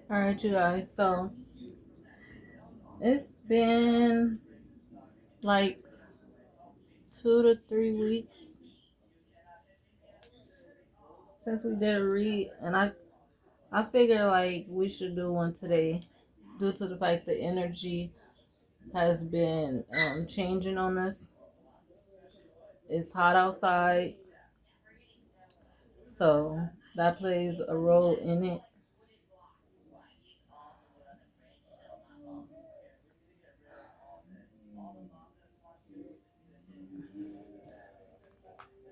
All right, you guys. So it's been like 2 to 3 weeks since we did a read, and I figure like we should do one today, due to the fact the energy has been changing on us. It's hot outside, so that plays a role in it.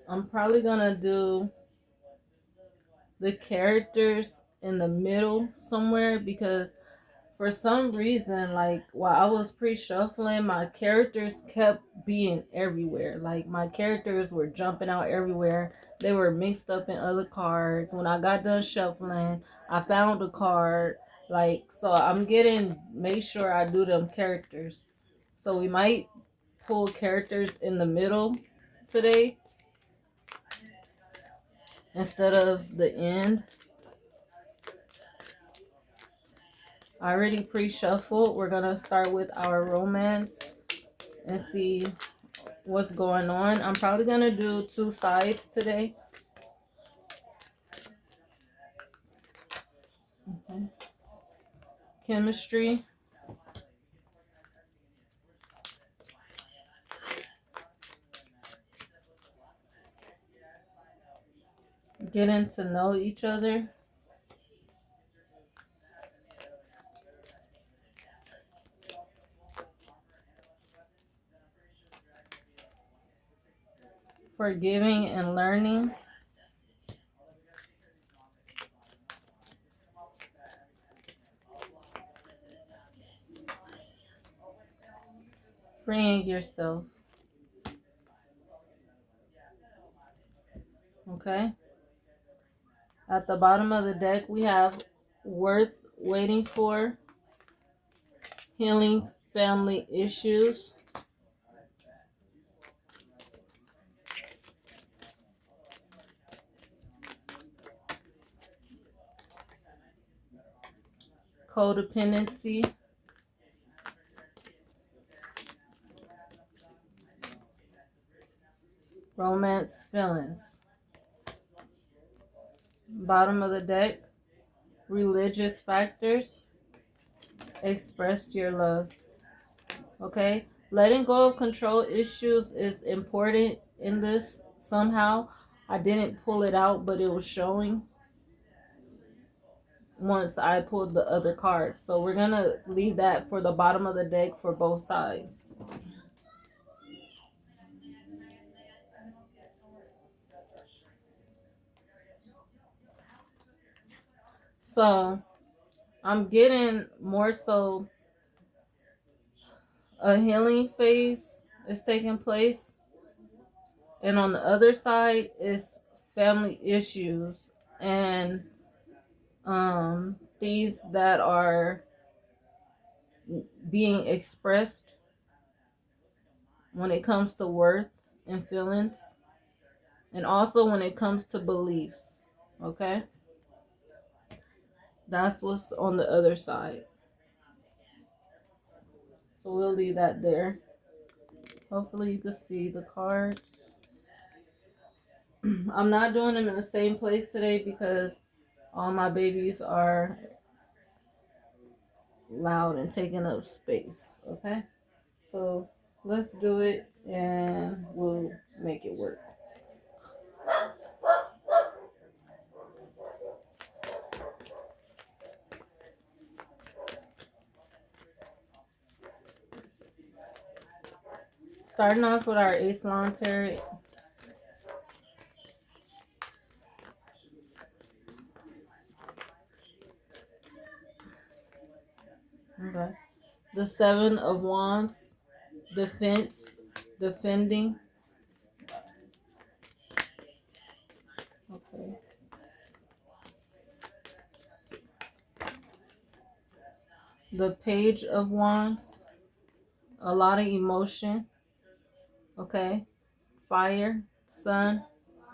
I'm probably gonna do the characters in the middle somewhere because for some reason, like while I was pre-shuffling, my characters kept being everywhere. Like my characters were jumping out everywhere. They were mixed up in other cards. When I got done shuffling, I found a card. Like, so I'm getting, make sure I do them characters. So we might pull characters in the middle today instead of the end. I already pre-shuffled. We're gonna start with our romance and see what's going on. I'm probably gonna do 2 sides today. Okay. Chemistry. Getting to know each other. Forgiving and learning. Freeing yourself. Okay. At the bottom of the deck, we have worth waiting for. Healing family issues. Codependency. Romance feelings. Bottom of the deck, religious factors. Express your love. Okay, letting go of control issues is important in this somehow. I didn't pull it out, but it was showing once I pulled the other card. So we're gonna leave that for the bottom of the deck for both sides. So I'm getting more so a healing phase is taking place, and on the other side is family issues and these that are being expressed when it comes to worth and feelings, and also when it comes to beliefs. Okay, that's what's on the other side. So we'll leave that there. Hopefully you can see the cards. I'm not doing them in the same place today because all my babies are loud and taking up space. Okay, so let's do it and we'll make it work. Starting off with our Ace Lawn Tarot. Okay. The Seven of Wands. Defense. Defending. Okay. The Page of Wands. A lot of emotion. Okay. Fire. Sun.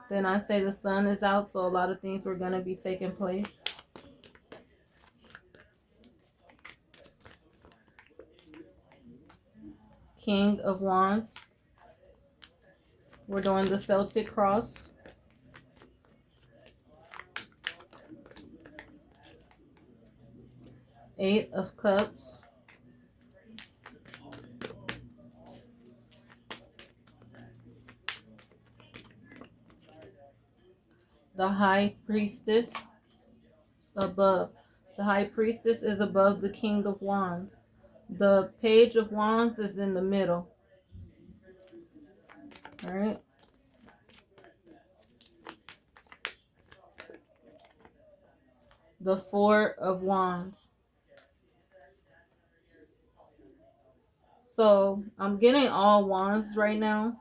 Then I say the sun is out, so a lot of things are going to be taking place. King of Wands. We're doing the Celtic cross. Eight of Cups. The High Priestess above. The High Priestess is above the King of Wands. The Page of Wands is in the middle. All right. The Four of Wands. So I'm getting all wands right now.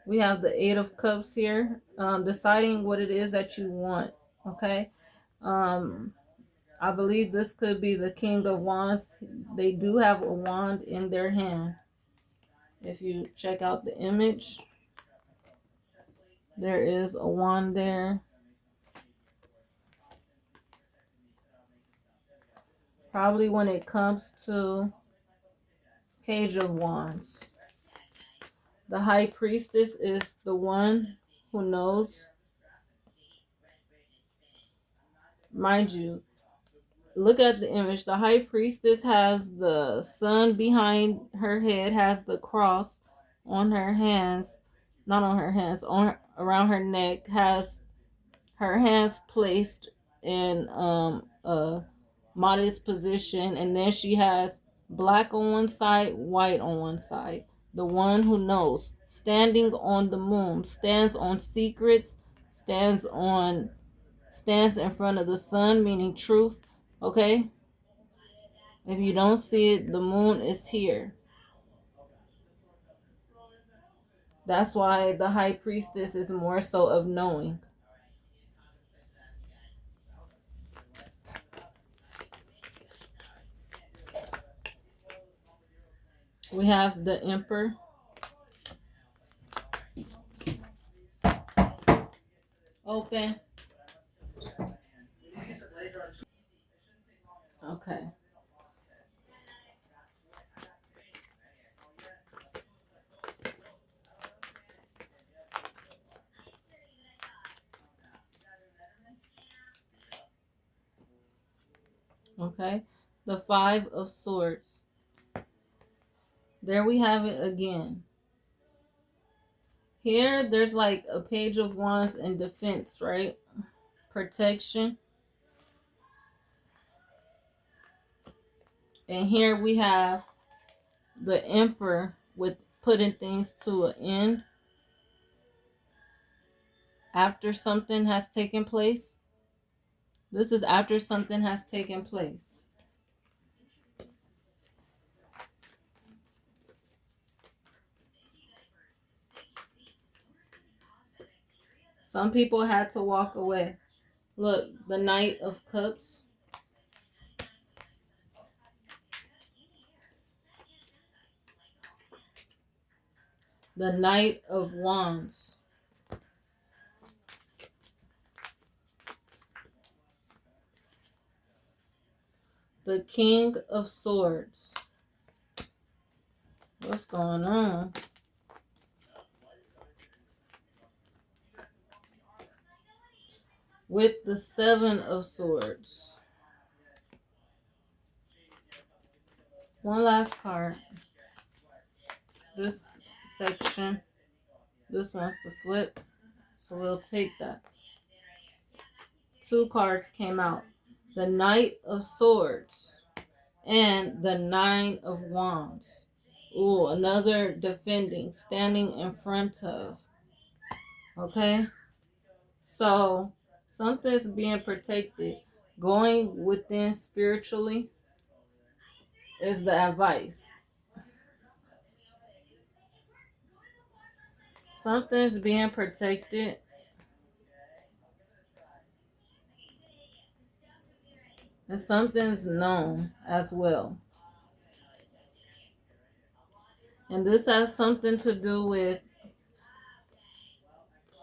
We have the Eight of Cups here, deciding what it is that you want. Okay. I believe this could be the King of Wands. They do have a wand in their hand. If you check out the image, there is a wand there. Probably when it comes to Page of Wands. The High Priestess is the one who knows. Mind you, look at the image. The High Priestess has the sun behind her head, has the cross on her hands, not on her hands, around her neck, has her hands placed in a modest position, and then she has black on one side, white on one side. The one who knows, standing on the moon, stands on secrets, stands in front of the sun, meaning truth. Okay, if you don't see it, the moon is here. That's why the High Priestess is more so of knowing. We have the Emperor. Open. Okay. Okay. The Five of Swords. There we have it again. Here, there's like a Page of Wands in defense, right? Protection. And here we have the Emperor with putting things to an end after something has taken place. This is after something has taken place. Some people had to walk away. Look, the Knight of Cups. The Knight of Wands. The King of Swords. What's going on? With the Seven of Swords. One last card. This section. This wants to flip. So we'll take that. Two cards came out. The Knight of Swords and the Nine of Wands. Ooh, another defending, standing in front of. Okay? So, something's being protected. Going within spiritually is the advice. Something's being protected. And something's known as well. And this has something to do with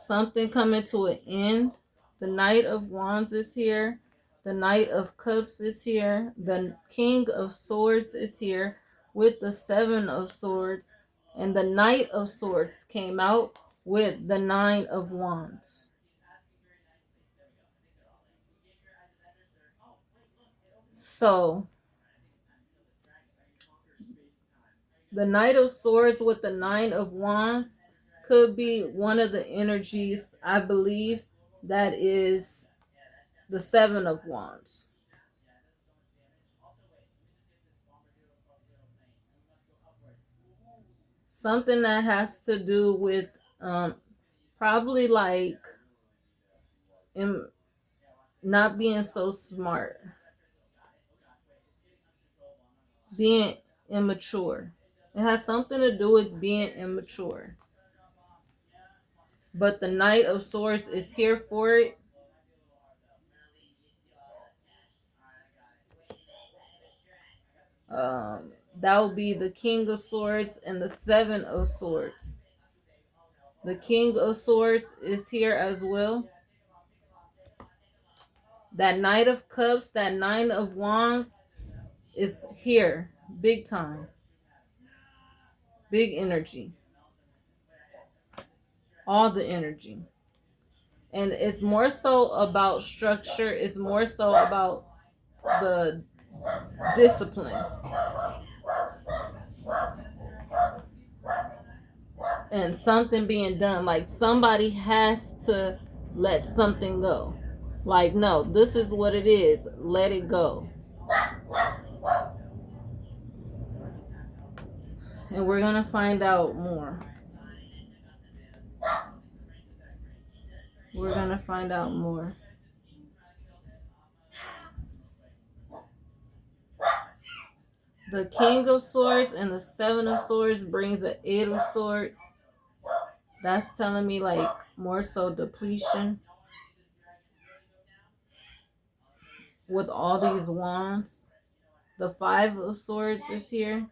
something coming to an end. The Knight of Wands is here. The Knight of Cups is here. The King of Swords is here with the Seven of Swords. And the Knight of Swords came out with the Nine of Wands. So, the Knight of Swords with the Nine of Wands could be one of the energies, I believe, that is the Seven of Wands. Something that has to do with probably like not being so smart, being immature. It has something to do with being immature. But the Knight of Swords is here for it. That will be the King of Swords and the Seven of Swords. The King of Swords is here as well. That Knight of Cups, that Nine of Wands is here. Big time. Big energy. All the energy. And it's more so about structure. It's more so about the discipline. And something being done. Like somebody has to let something go. Like, no, this is what it is. Let it go. And we're going to find out more. We're going to find out more. The King of Swords and the Seven of Swords brings the Eight of Swords. That's telling me like more so depletion. With all these wands. The Five of Swords is here.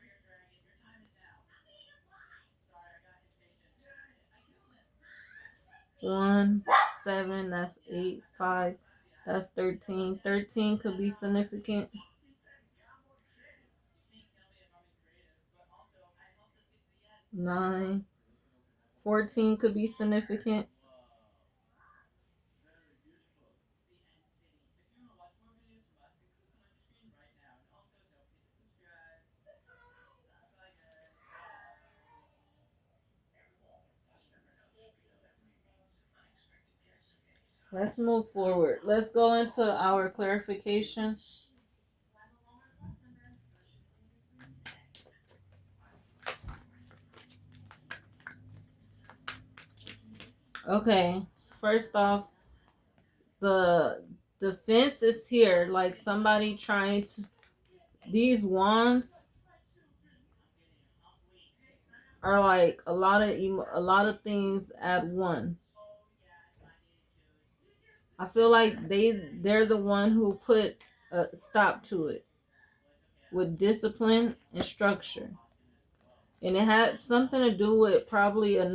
One, 7, that's 8, 5, that's 13. 13 could be significant. 9, 14 could be significant. Let's move forward. Let's go into our clarifications. Okay, first off, the defense is here. Like somebody trying to, these wands are like a lot of things at one. I feel like they're the one who put a stop to it with discipline and structure. And it had something to do with probably a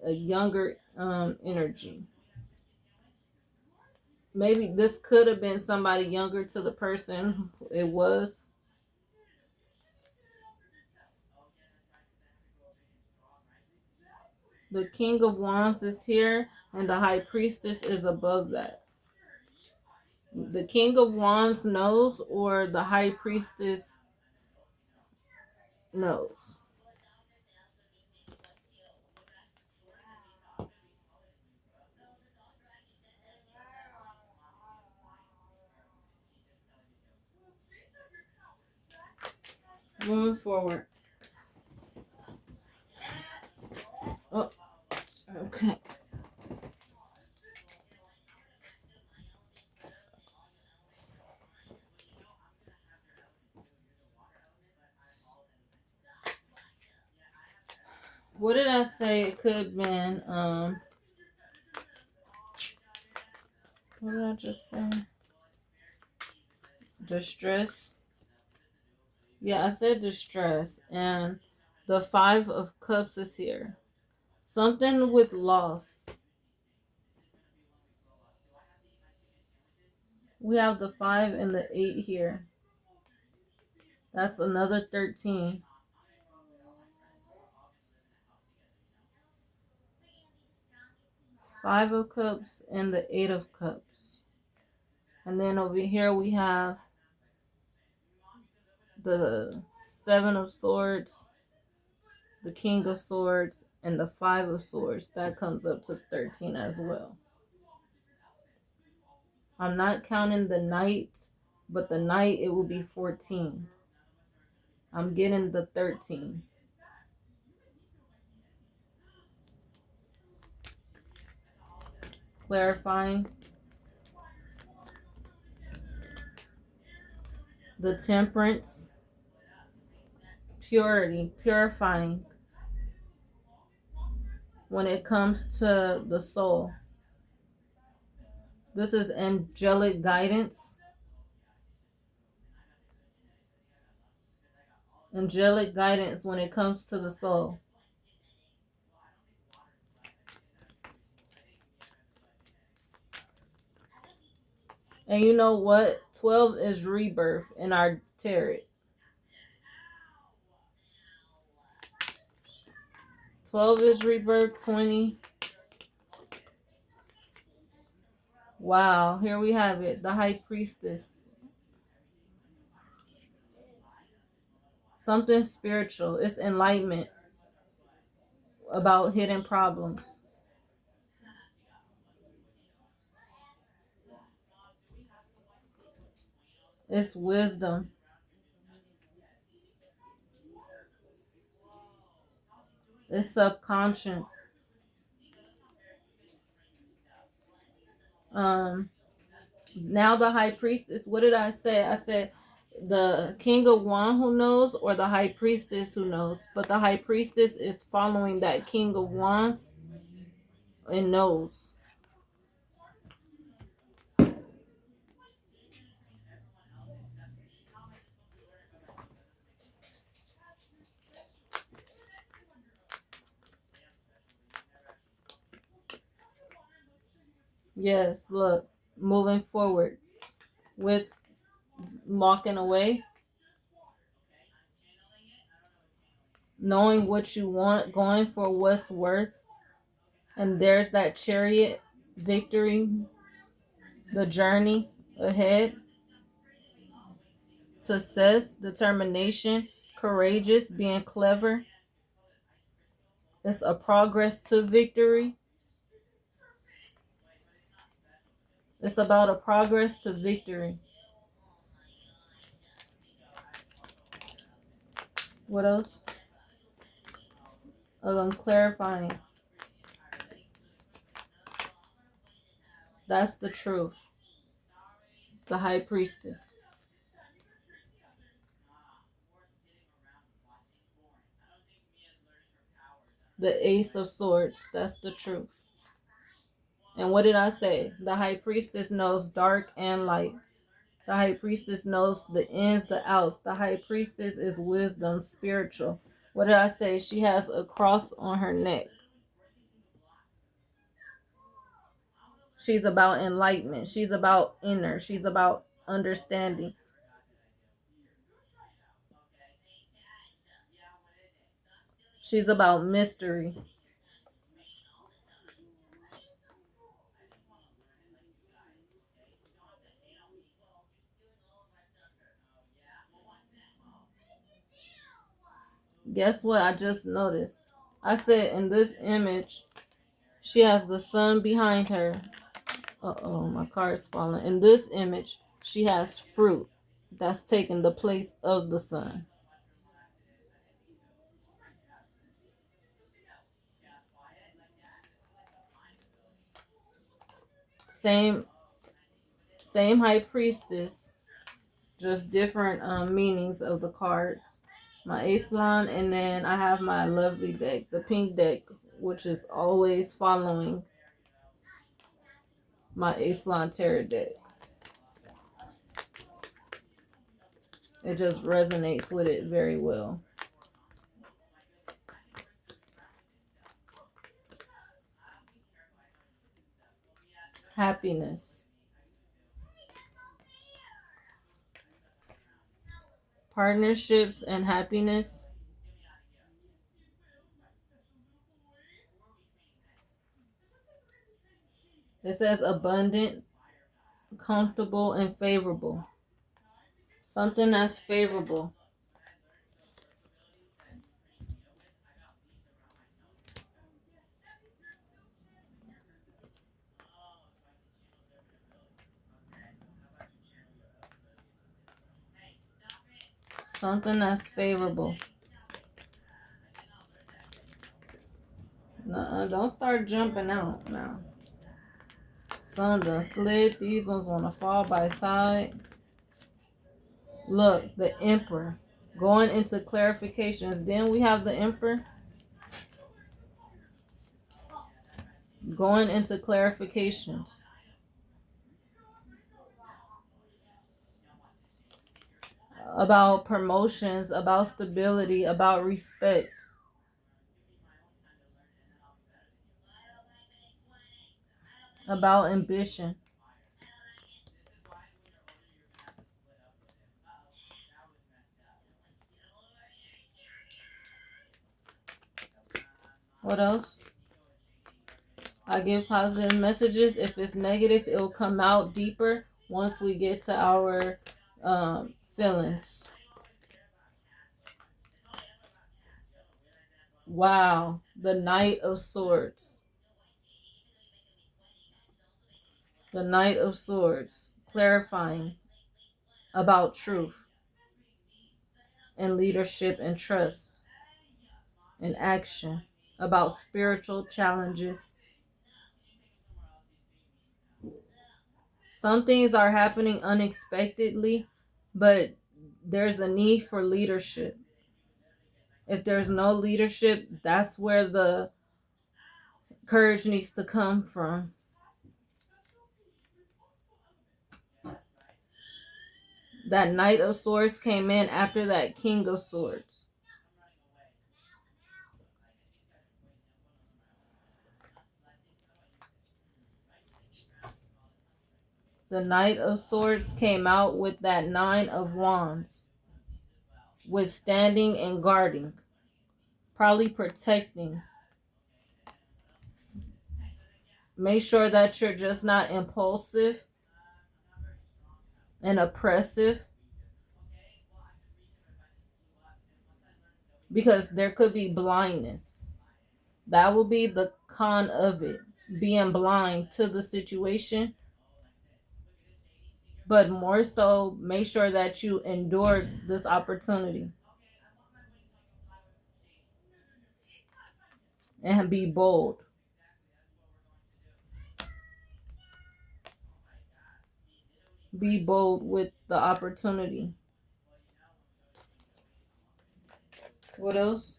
younger energy. Maybe this could have been somebody younger to the person it was. The King of Wands is here and the High Priestess is above that. The King of Wands knows or the High Priestess knows. Moving forward. Oh, okay. What did I say it could have been? What did I just say? Distress. Yeah, I said distress. And the Five of Cups is here. Something with loss. We have the 5 and the 8 here. That's another 13. Five of Cups and the 8 of Cups. And then over here we have the 7 of Swords, the King of Swords, and the 5 of Swords. That comes up to 13 as well. I'm not counting the Knight, but the Knight, it will be 14. I'm getting the 13. Clarifying. The Temperance. Purity, purifying. When it comes to the soul. This is angelic guidance. Angelic guidance when it comes to the soul. And you know what? 12 is rebirth in our tarot. 12 is rebirth, 20. Wow, here we have it. The High Priestess. Something spiritual. It's enlightenment about hidden problems. It's wisdom. It's subconscious. Now the High Priestess, what did I say? I said the King of Wands who knows, or the High Priestess who knows. But the High Priestess is following that King of Wands and knows. Yes, look, moving forward with walking away, knowing what you want, going for what's worth. And there's that Chariot, victory, the journey ahead, success, determination, courageous, being clever. It's a progress to victory. It's about a progress to victory. What else? I'm clarifying. That's the truth. The High Priestess. The Ace of Swords. That's the truth. And what did I say? The High Priestess knows dark and light. The High Priestess knows the ins, the outs. The High Priestess is wisdom, spiritual. What did I say? She has a cross on her neck. She's about enlightenment. She's about inner. She's about understanding. She's about mystery. Guess what I just noticed? I said in this image, she has the sun behind her. Uh-oh, my card's falling. In this image, she has fruit that's taking the place of the sun. Same High Priestess, just different meanings of the cards. My ace line, and then I have my lovely deck, the pink deck, which is always following my ace line tarot deck. It just resonates with it very well. Happiness. partnerships and happiness. It says abundant, comfortable, and favorable. Something that's favorable. Something that's favorable. Nuh-uh, don't start jumping out now. Some done slid. These ones want to fall by side. Look, the Emperor. Going into clarifications. Then we have the Emperor. Going into clarifications. About promotions, about stability, about respect. About ambition. What else? I give positive messages. If it's negative, it'll come out deeper once we get to our feelings. Wow. The Knight of Swords. The Knight of Swords. Clarifying about truth and leadership and trust and action. About spiritual challenges. Some things are happening unexpectedly, but there's a need for leadership. If there's no leadership, that's where the courage needs to come from. That Knight of Swords came in after that King of Swords. The Knight of Swords came out with that Nine of Wands. Withstanding and guarding. Probably protecting. Make sure that you're just not impulsive and oppressive. Because there could be blindness. That will be the con of it. Being blind to the situation. But more so, make sure that you endure this opportunity. And be bold. Be bold with the opportunity. What else?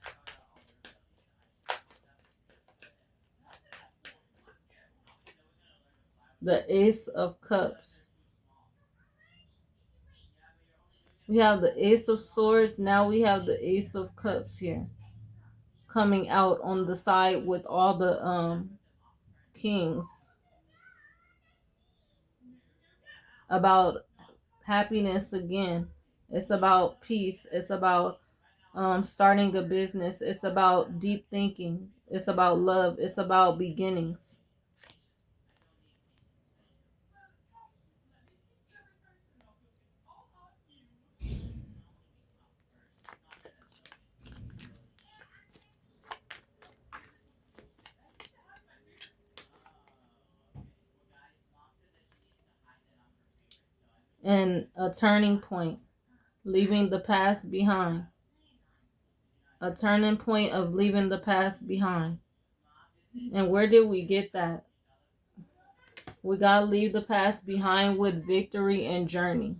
The Ace of Cups. We have the Ace of Swords. Now we have the Ace of Cups here. Coming out on the side with all the kings. About happiness again. It's about peace. It's about starting a business. It's about deep thinking. It's about love. It's about beginnings. And a turning point. Leaving the past behind. A turning point of leaving the past behind. And where did we get that? We gotta leave the past behind with victory and journey.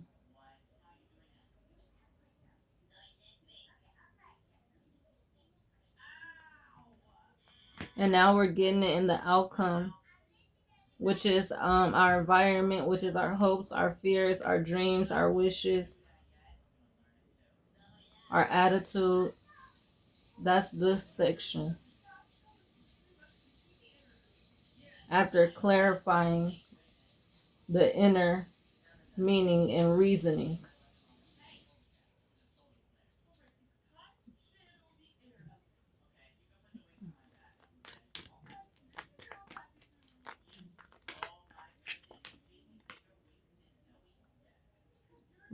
And now we're getting it in the outcome, which is our environment, which is our hopes, our fears, our dreams, our wishes, our attitude. That's this section. After clarifying the inner meaning and reasoning.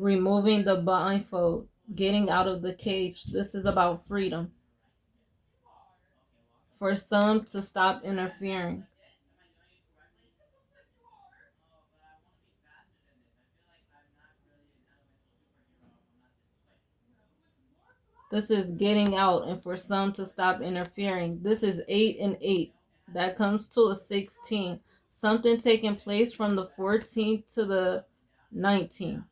removing the blindfold, getting out of the cage. This is about freedom. For some to stop interfering. This is getting out, and for some to stop interfering. This is 8 and 8. That comes to a 16. Something taking place from the 14th to the 19th.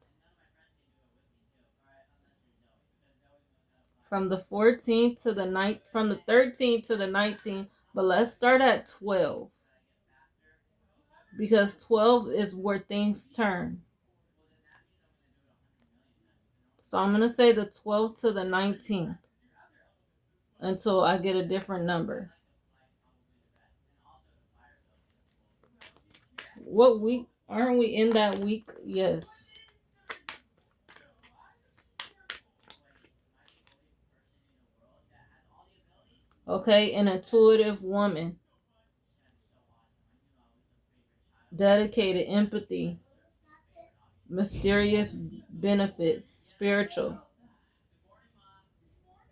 From the 14th to the 9th, from the 13th to the 19th. But let's start at 12. Because 12 is where things turn. So I'm going to say the 12th to the 19th until I get a different number. What week? Aren't we in that week? Yes. Okay, an intuitive woman. Dedicated, empathy, mysterious benefits, spiritual.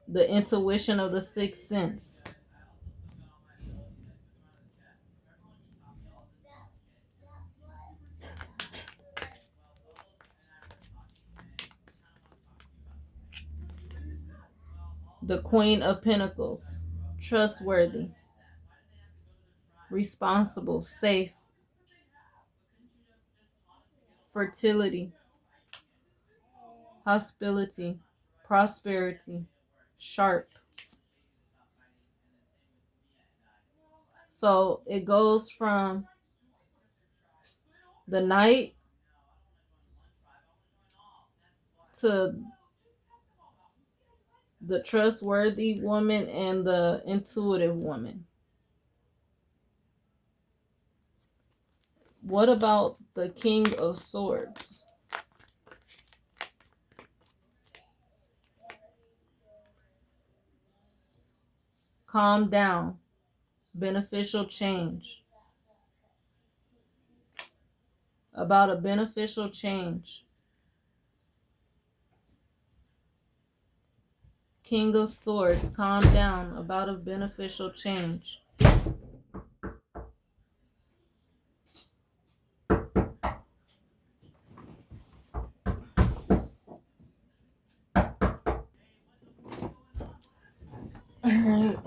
The intuition of the sixth sense. The Queen of Pentacles. Trustworthy. Responsible, safe. Fertility. Hospitality. Prosperity. Sharp. So it goes from the Knight to the trustworthy woman and the intuitive woman. What about the King of Swords? Calm down. Beneficial change. About a beneficial change. King of Swords, calm down. About a beneficial change. Alright.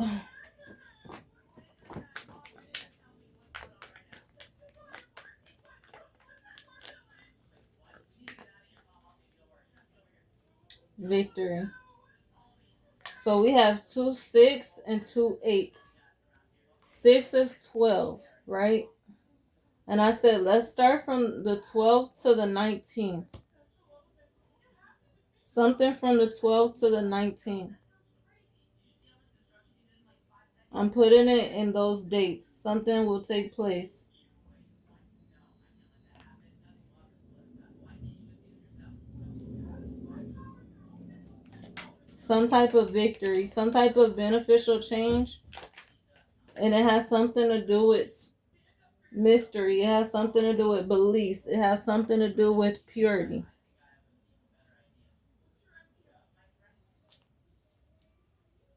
Victory. So we have 2 6 and 2 8s. 6 is 12, right? And I said, let's start from the 12th to the 19th. Something from the 12th to the 19th. I'm putting it in those dates. Something will take place. Some type of victory, some type of beneficial change. And it has something to do with mystery. It has something to do with beliefs. It has something to do with purity.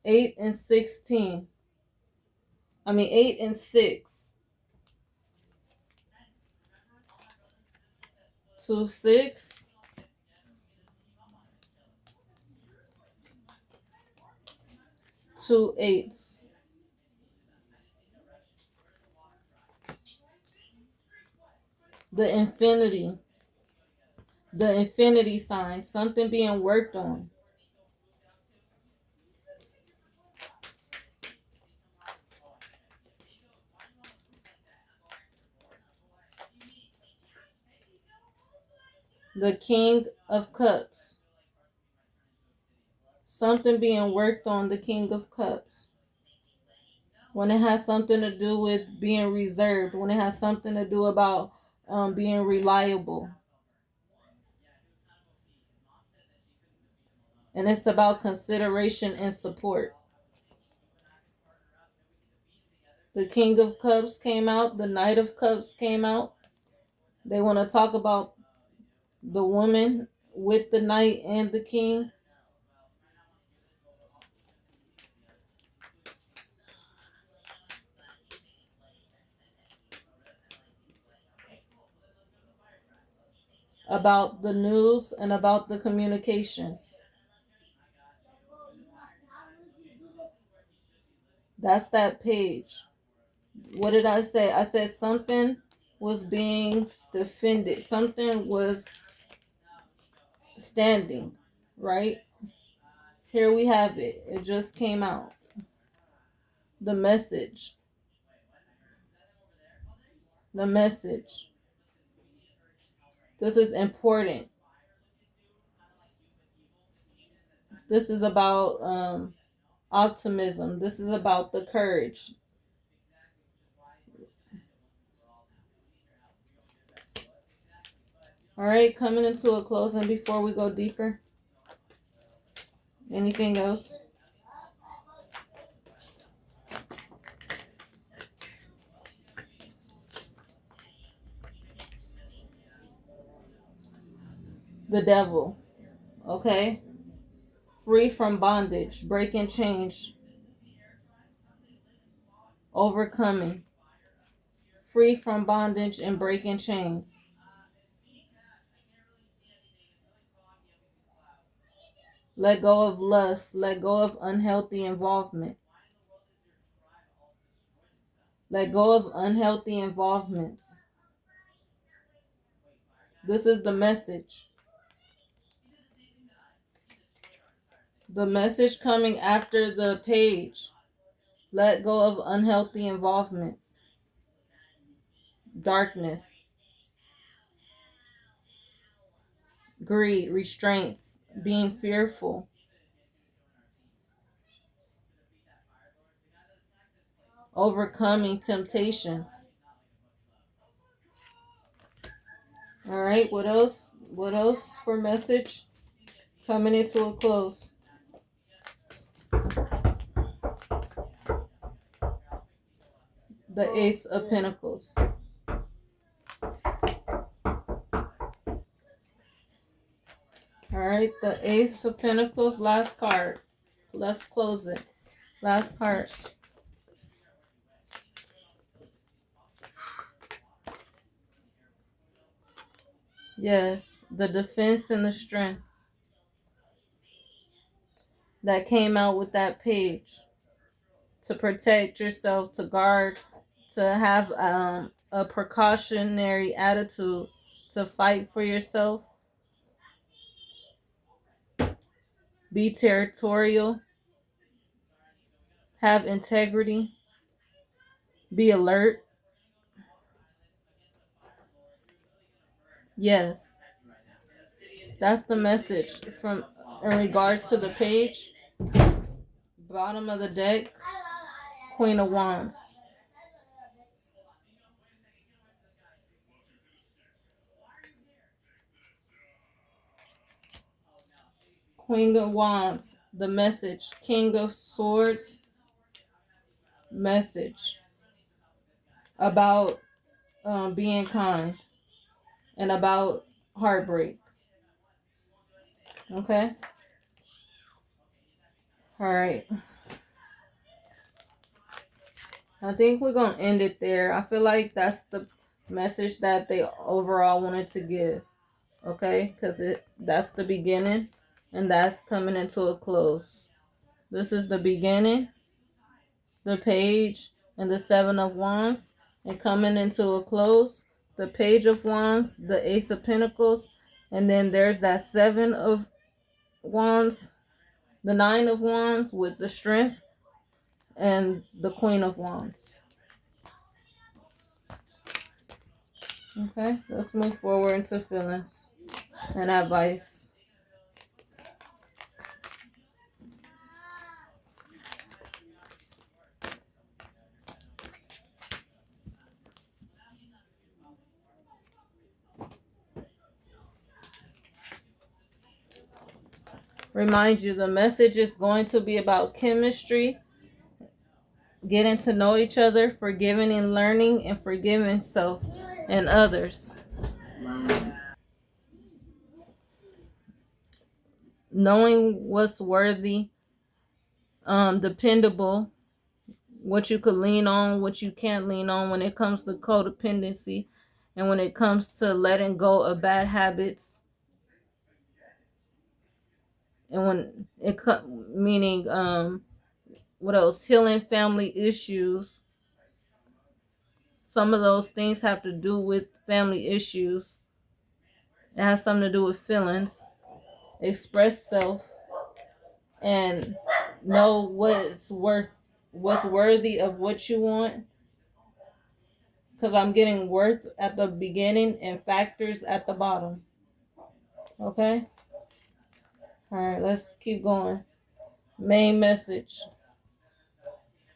Eight and 16. 8 and 6. 2 6. 2 8s. The infinity. The infinity sign. Something being worked on. The King of Cups. Something being worked on. The King of Cups. When it has something to do with being reserved. When it has something to do about being reliable. And it's about consideration and support. The King of Cups came out. The Knight of Cups came out. They want to talk about the woman with the knight and the king. About the news and about the communications. That's that page. What did I say? I said something was being defended. Something was standing, right? Here we have it. It just came out. The message. The message. This is important. This is about optimism. This is about the courage. All right, coming into a closing before we go deeper. Anything else? The devil. Okay? Free from bondage, breaking change, overcoming. Free from bondage and breaking chains. Let go of lust. Let go of unhealthy involvement. Let go of unhealthy involvements. This is the message. The message coming after the page. Let go of unhealthy involvements. Darkness. Greed. Restraints. Being fearful. Overcoming temptations. All right, what else? What else for message? Coming into a close. The Ace of Pentacles. All right, the Ace of Pentacles, last card. Let's close it. Last card. Yes, the defense and the strength that came out with that page. To protect yourself, to guard, to have a precautionary attitude, to fight for yourself. Be territorial. Have integrity. Be alert. Yes. That's the message from in regards to the page. Bottom of the deck. Queen of Wands. Queen of Wands. The message. King of Swords. Message. About being kind. And about heartbreak. Okay? Alright. I think we're going to end it there. I feel like that's the message that they overall wanted to give. Okay? Because that's the beginning. And that's coming into a close. This is the beginning. The page and the Seven of Wands. And coming into a close. The Page of Wands. The Ace of Pentacles. And then there's that Seven of Wands. The Nine of Wands with the strength. And the Queen of Wands. Okay, let's move forward into feelings and advice. Remind you, the message is going to be about chemistry, getting to know each other, forgiving and learning, and forgiving self and others. knowing what's worthy, dependable, what you could lean on, what you can't lean on when it comes to codependency, and when it comes to letting go of bad habits, and when it meaning what else, healing family issues. Some of those things have to do with family issues. It has something to do with feelings. Express self and know what's worthy of what you want. Because I'm getting worth at the beginning and factors at the bottom. Okay? Alright, let's keep going. Main message,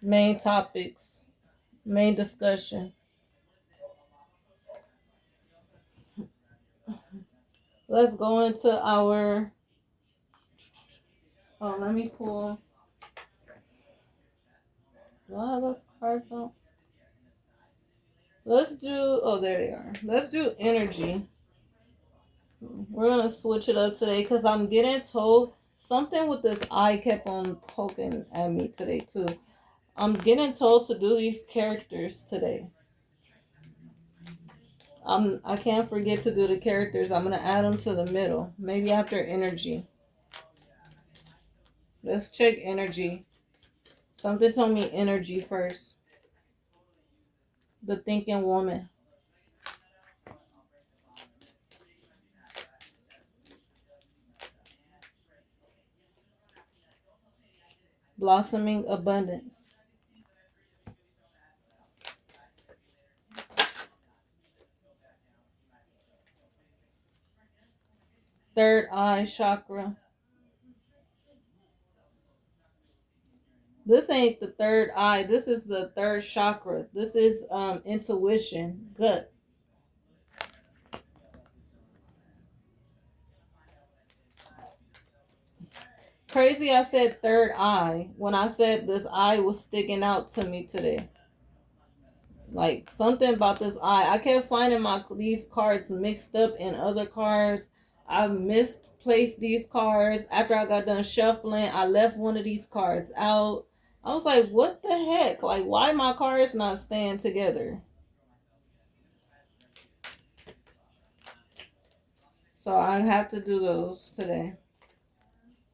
main topics, main discussion. Let's go into our. Oh, let me pull. Do I have those cards on? Let's do. Oh, there they are. Let's do energy. We're gonna switch it up today because I'm getting told something with this eye kept on poking at me today too. I'm getting told to do these characters today. I can't forget to do the characters. I'm gonna add them to the middle. Maybe after energy. Let's check energy. Something told me energy first. The thinking woman. Blossoming abundance. Third eye chakra. This ain't the third eye. This is the third chakra. This is intuition, gut. Crazy I said third eye when I said this eye was sticking out to me today. Like something about this eye. I kept finding these cards mixed up in other cards. I misplaced these cards. After I got done shuffling, I left one of these cards out. I was like, what the heck? Like, why my cards not staying together? So I have to do those today.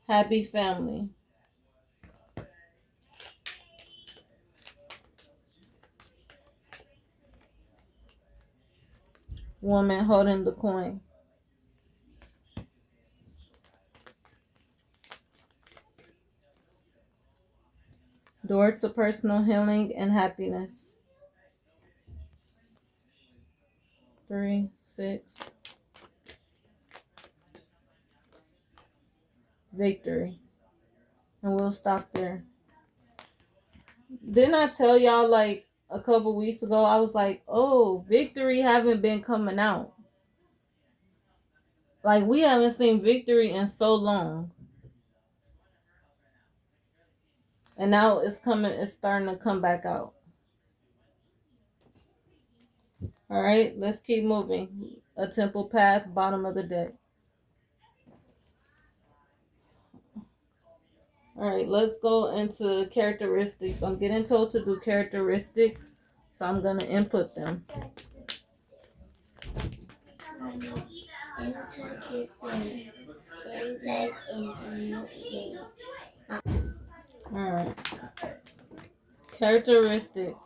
Happy family. Woman holding the coin. Door to personal healing and happiness. 3, 6. Victory. And we'll stop there. Didn't I tell y'all like a couple weeks ago? I was like, oh, victory haven't been coming out. Like we haven't seen victory in so long. And now it's starting to come back out. All right, let's keep moving. A temple path, bottom of the deck. All right, let's go into characteristics. I'm getting told to do characteristics, so I'm going to input them. All right. Characteristics.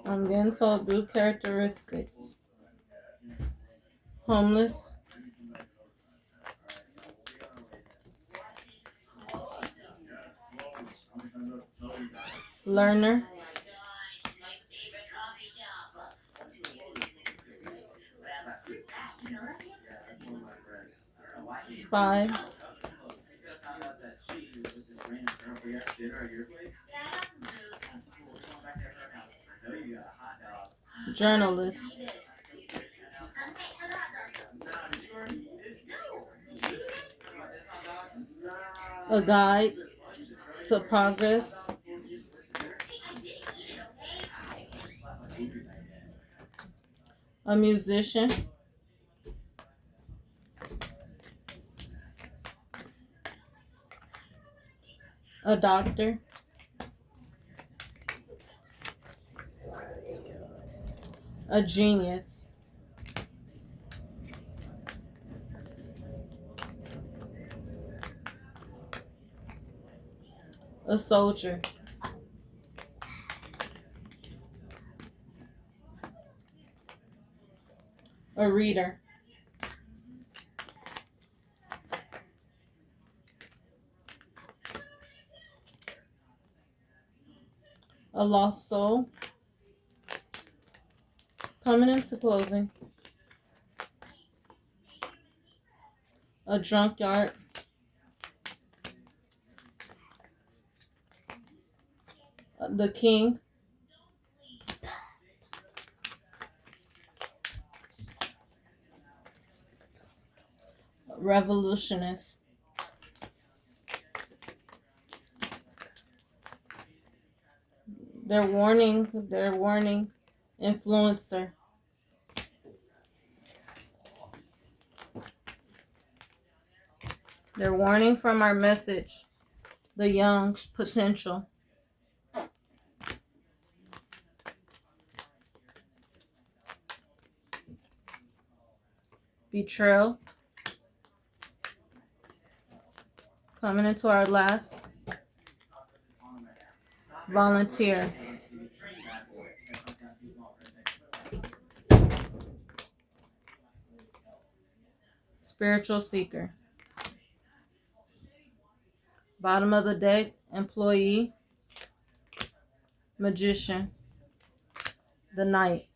I'm getting told do characteristics. Homeless. Learner. Spy. Journalist. A guide to progress. A musician. A doctor. A genius. A soldier. A reader. A lost soul. Coming into closing. A junkyard. The king. Revolutionist. They're warning. Influencer. They're warning from our message. The young potential. Betrayal. Coming into our last. Volunteer. Spiritual seeker. Bottom of the deck. Employee. Magician. The knight.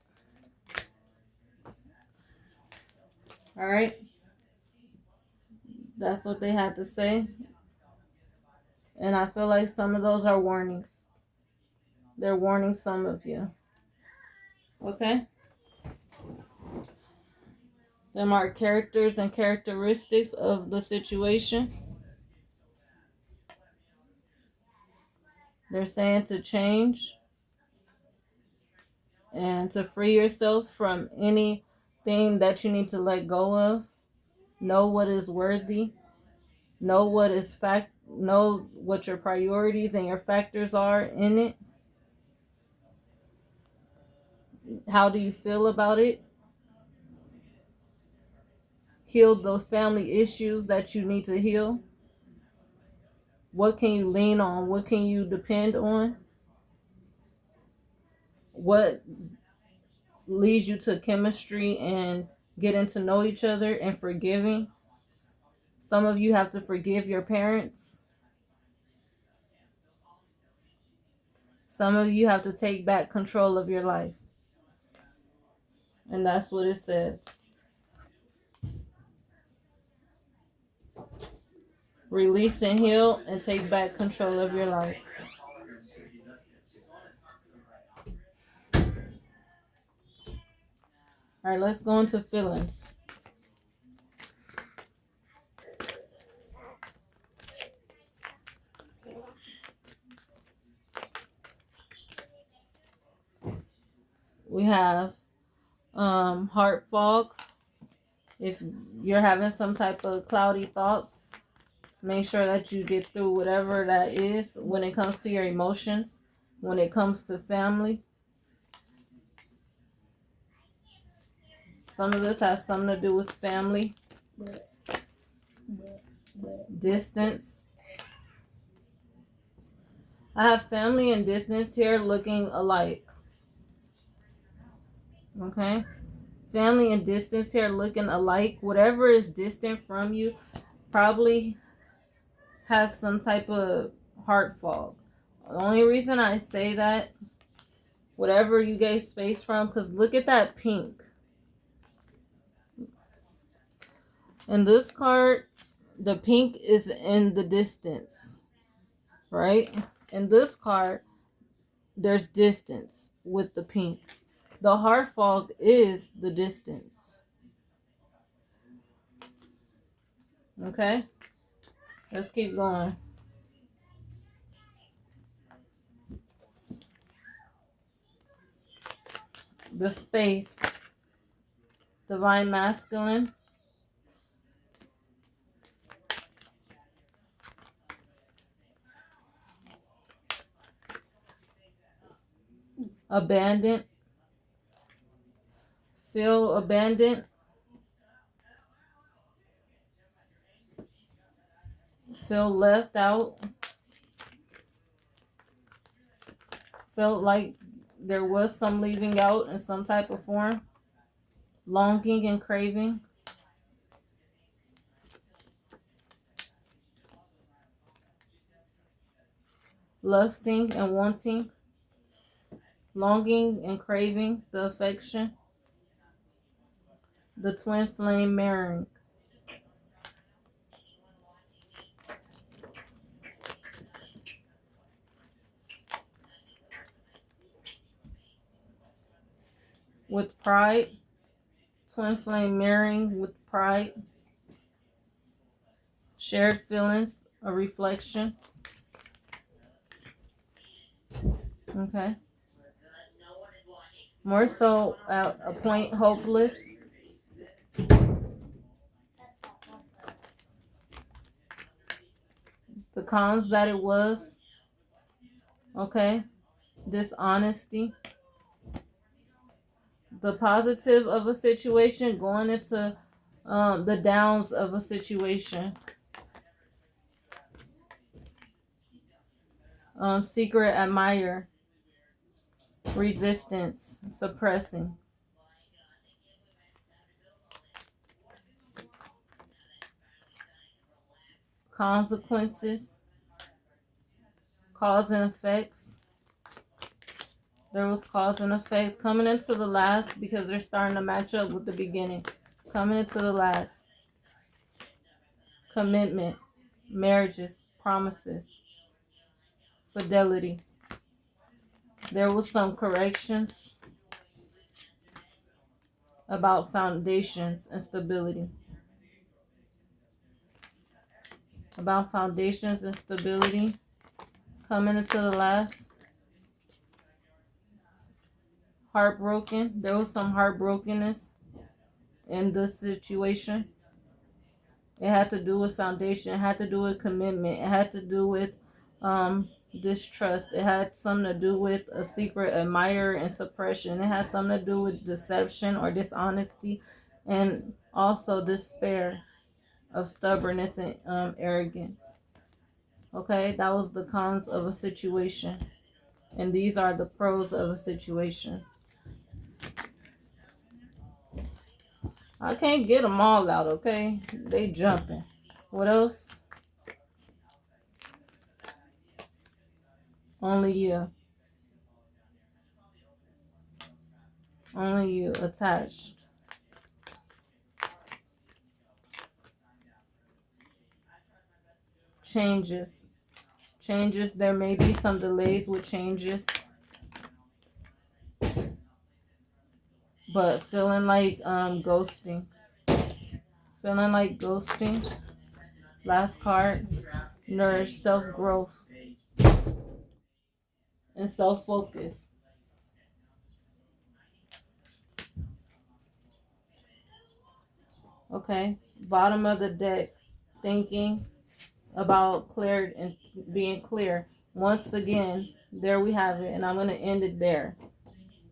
All right. That's what they had to say. And I feel like some of those are warnings. They're warning some of you. Okay? Them are characters and characteristics of the situation. They're saying to change and to free yourself from anything that you need to let go of. Know what is worthy. Know what your priorities and your factors are in it. How do you feel about it? Heal those family issues that you need to heal. What can you lean on? What can you depend on? What leads you to chemistry and getting to know each other and forgiving? Some of you have to forgive your parents. Some of you have to take back control of your life. And that's what it says. Release and heal and take back control of your life. All right, let's go into feelings. We have heart fog. If you're having some type of cloudy thoughts, make sure that you get through whatever that is when it comes to your emotions, when it comes to family. Some of this has something to do with family. Distance. I have family and distance here looking alike. Okay? Family and distance here looking alike. Whatever is distant from you probably has some type of heart fog. The only reason I say that, whatever you gave space from, because look at that pink. In this card, the pink is in the distance, right? In this card, there's distance with the pink. The heart fog is the distance. Okay? Let's keep going. The space. Divine masculine. Abandoned. Feel abandoned. Feel left out. Felt like there was some leaving out in some type of form. Longing and craving. Lusting and wanting. Longing and craving the affection. The twin flame marrying. With pride. Twin flame marrying with pride. Shared feelings, a reflection. Okay. More so at a point hopeless. The cons that it was. Okay. Dishonesty. The positive of a situation going into the downs of a situation. Secret admirer. Resistance. Suppressing. Consequences. Cause and effects. There was cause and effects coming into the last because they're starting to match up with the beginning. Coming into the last. Commitment. Marriages. Promises. Fidelity. There was some corrections about foundations and stability. About foundations and stability. Coming into the last. Heartbroken. There was some heartbrokenness in this situation. It had to do with foundation. It had to do with commitment. It had to do with distrust. It had something to do with a secret admirer and suppression. It had something to do with deception or dishonesty, and also despair of stubbornness and arrogance. Okay, that was the cons of a situation, and these are the pros of a situation. I can't get them all out, okay? They jumping. What else? Only you. Only you. Attached. Changes. Changes. There may be some delays with changes. But feeling like ghosting. Feeling like ghosting. Last card. Nourish self-growth and self-focus. Okay. Bottom of the deck. Thinking about clear and being clear. Once again, there we have it. And I'm going to end it there.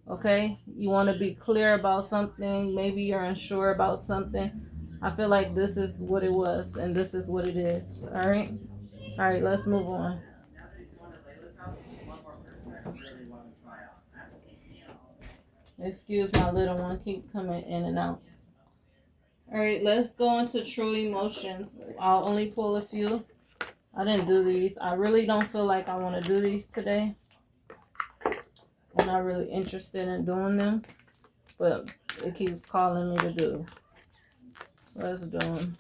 Okay? You want to be clear about something. Maybe you're unsure about something. I feel like this is what it was. And this is what it is. Alright? Alright, let's move on. Excuse my little one. Keep coming in and out. Alright, let's go into true emotions. I'll only pull a few. I didn't do these. I really don't feel like I want to do these today. I'm not really interested in doing them. But it keeps calling me to do. Let's do them.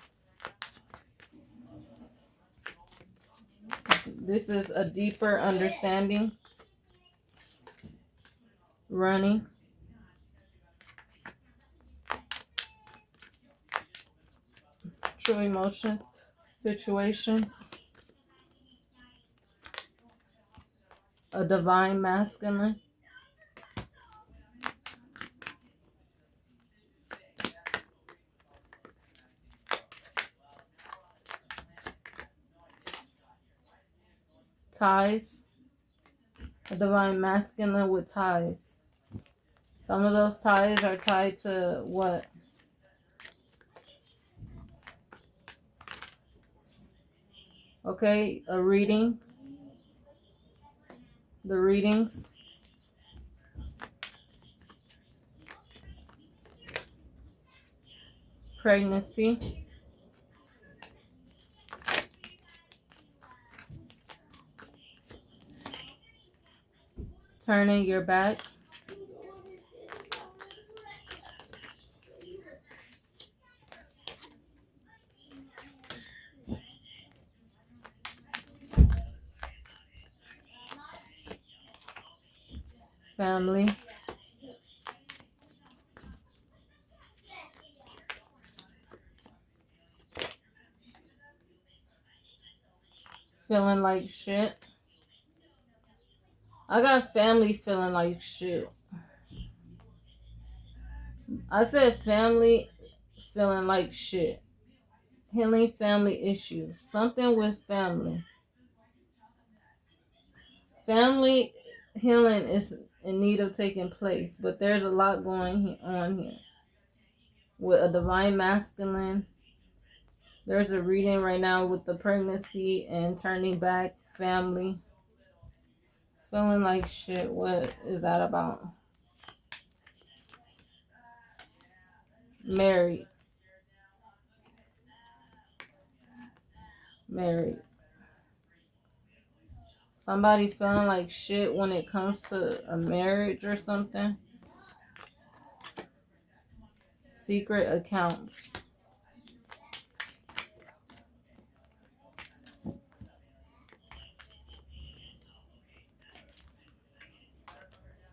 This is a deeper understanding. Running. True emotions. Situations. A divine masculine. ties. A divine masculine with ties. Some of those ties are tied to what? Okay, a reading. The readings. Pregnancy. Turning your back. Family. Feeling like shit. I got family feeling like shit. I said family feeling like shit. Healing family issues. Something with family. Family healing is in need of taking place, but there's a lot going on here. With a divine masculine, there's a reading right now with the pregnancy and turning back, family. Feeling like shit. What is that about? Married. Married. Somebody feeling like shit when it comes to a marriage or something. Secret accounts.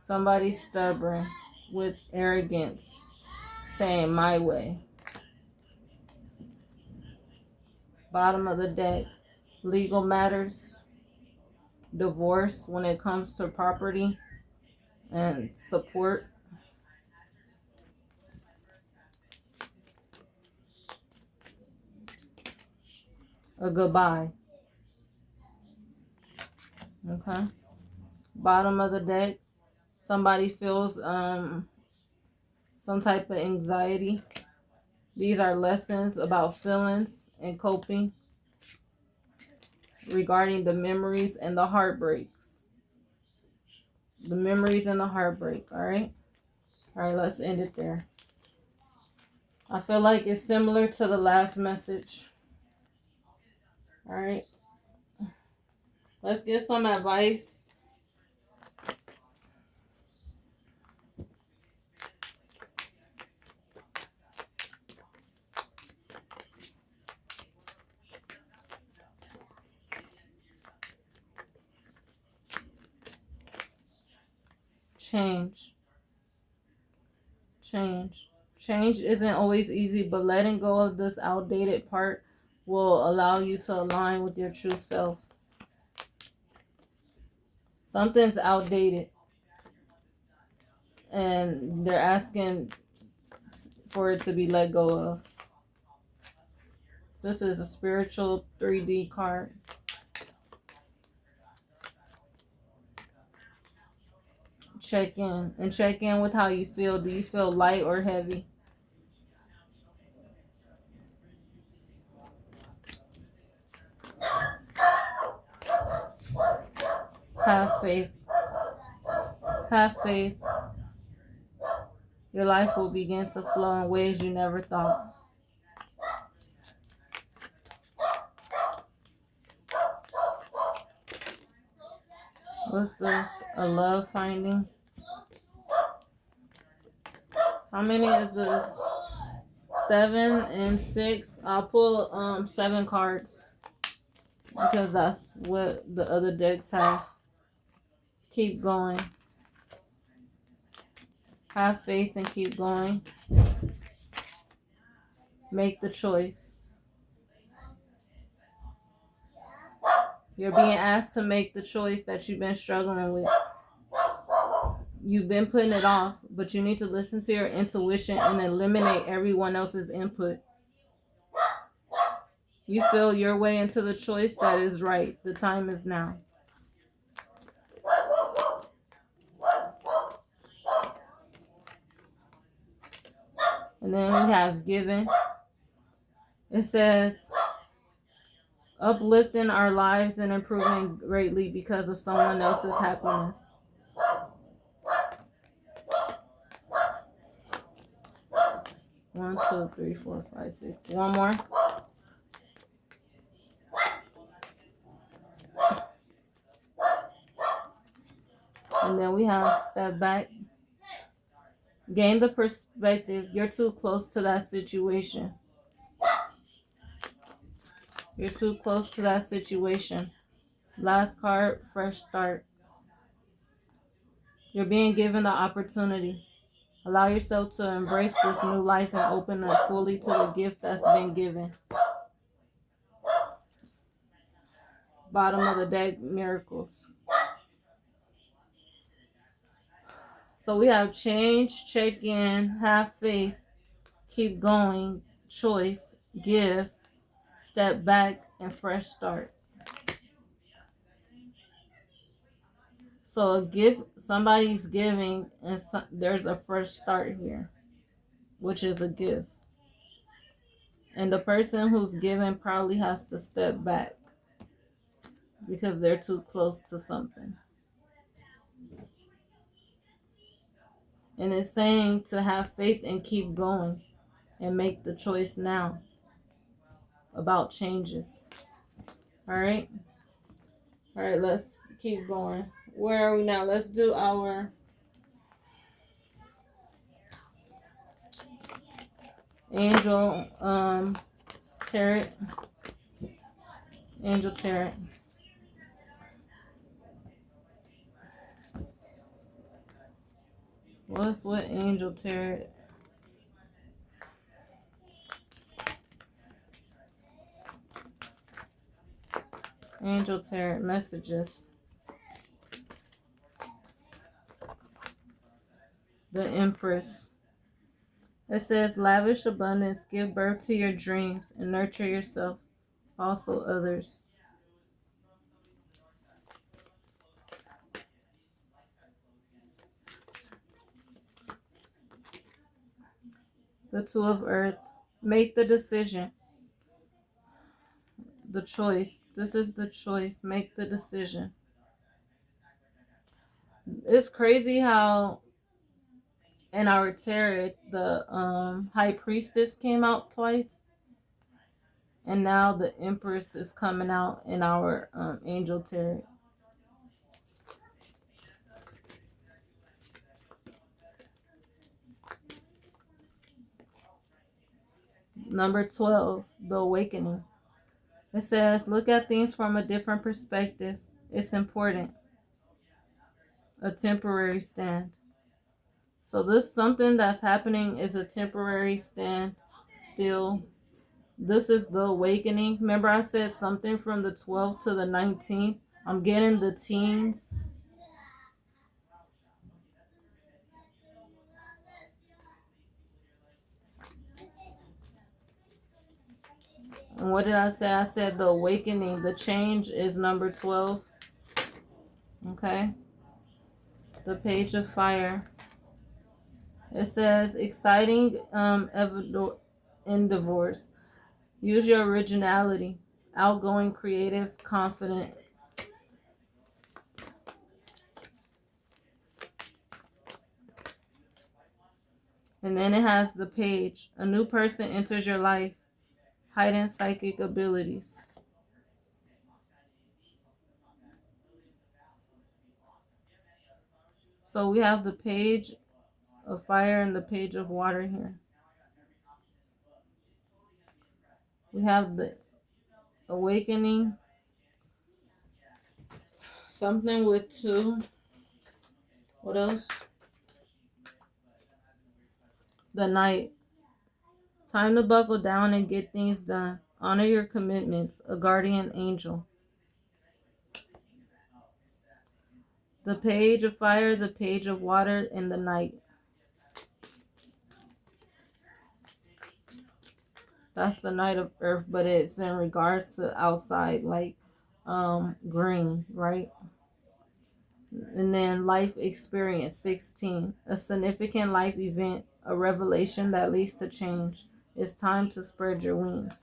Somebody stubborn with arrogance, saying my way. Bottom of the deck. Legal matters. Divorce when it comes to property and support. A goodbye. Okay. Bottom of the deck. Somebody feels some type of anxiety. These are lessons about feelings and coping regarding the memories and the heartbreaks. The memories and the heartbreak, all right? All right, let's end it there. I feel like it's similar to the last message. All right. Let's get some advice. Change. Change isn't always easy, but letting go of this outdated part will allow you to align with your true self. Something's outdated, and they're asking for it to be let go of. This is a spiritual 3D card. Check in. And check in with how you feel. Do you feel light or heavy? Have faith. Have faith. Your life will begin to flow in ways you never thought. What's this? A love finding? How many is this? 7 and 6. I'll pull 7 cards because that's what the other decks have. Keep going. Have faith and keep going. Make the choice. You're being asked to make the choice that you've been struggling with. You've been putting it off, but you need to listen to your intuition and eliminate everyone else's input. You feel your way into the choice that is right. The time is now. And then we have given. It says uplifting our lives and improving greatly because of someone else's happiness. One, two, three, four, five, six. One more. And then we have step back. Gain the perspective. You're too close to that situation. You're too close to that situation. Last card, fresh start. You're being given the opportunity. Allow yourself to embrace this new life and open up fully to the gift that's been given. Bottom of the deck, miracles. So we have change, check in, have faith, keep going, choice, give, step back, and fresh start. So a gift, somebody's giving, and there's a fresh start here, which is a gift. And the person who's giving probably has to step back because they're too close to something. And it's saying to have faith and keep going and make the choice now about changes. All right. All right, let's keep going. Where are we now? Let's do our angel tarot. Angel tarot. What's what angel tarot? Angel tarot messages. The Empress. It says, lavish abundance, give birth to your dreams, and nurture yourself, also others. The Two of Earth. Make the decision. The choice. This is the choice. Make the decision. It's crazy how in our tarot the High Priestess came out twice, and now the Empress is coming out in our angel tarot. Number 12, the Awakening. It says, look at things from a different perspective. It's important. A temporary stand. So this something that's happening is a temporary stand still. This is the awakening. Remember I said something from the 12th to the 19th. I'm getting the teens. And what did I say? I said the awakening. The change is number 12. Okay. The Page of Fire. It says exciting endeavors. Use your originality. Outgoing, creative, confident. And then it has the page. A new person enters your life. Heightened psychic abilities. So we have the Page of Fire and the Page of Water here. We have the Awakening. Something with 2. What else? The Knight. Time to buckle down and get things done. Honor your commitments. A guardian angel. The Page of Fire, the Page of Water, and the Knight. That's the Knight of Earth, but it's in regards to outside, like green, right? And then life experience, 16. A significant life event, a revelation that leads to change. It's time to spread your wings.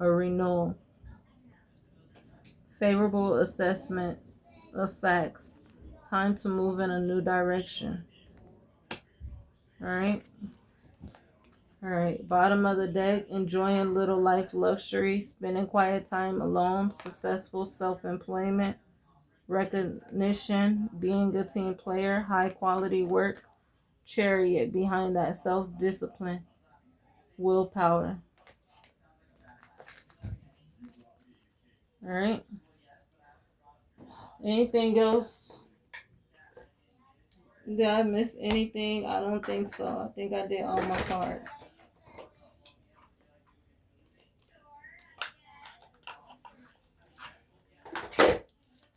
A renewal. Favorable assessment of facts. Time to move in a new direction. Alright. Alright. Bottom of the deck. Enjoying little life luxury. Spending quiet time alone. Successful self-employment. Recognition. Being a team player. High quality work. Chariot. Behind that, self-discipline. Willpower. Alright. Anything else? Did I miss anything? I don't think so. I think I did all my cards.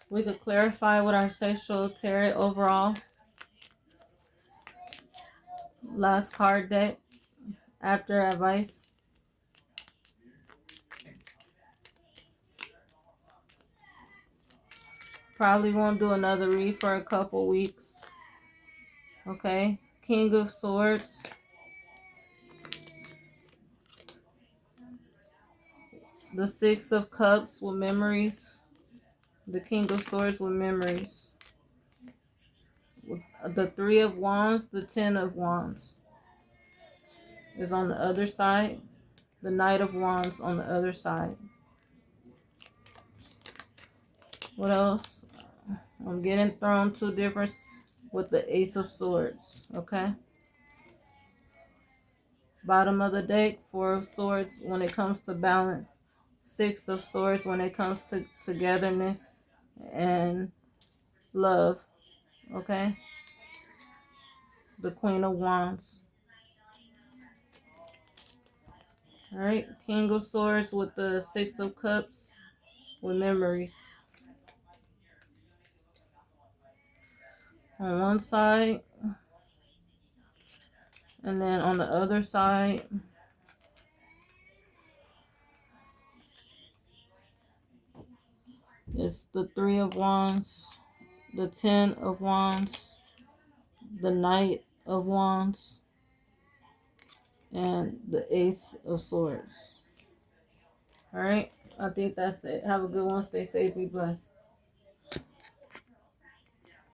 We could clarify with our sexual tarot overall. Last card deck. After advice. Probably won't do another read for a couple weeks. Okay. King of Swords. The Six of Cups with memories. The King of Swords with memories. The Three of Wands. The Ten of Wands is on the other side. The Knight of Wands on the other side. What else? I'm getting thrown two different with the Ace of Swords. Okay. Bottom of the deck, Four of Swords when it comes to balance. Six of Swords when it comes to togetherness and love. Okay. The Queen of Wands. Alright. King of Swords with the Six of Cups with memories. On one side. And then on the other side. It's the Three of Wands. The Ten of Wands. The Knight of Wands. And the Ace of Swords. All right. I think that's it. Have a good one. Stay safe. Be blessed.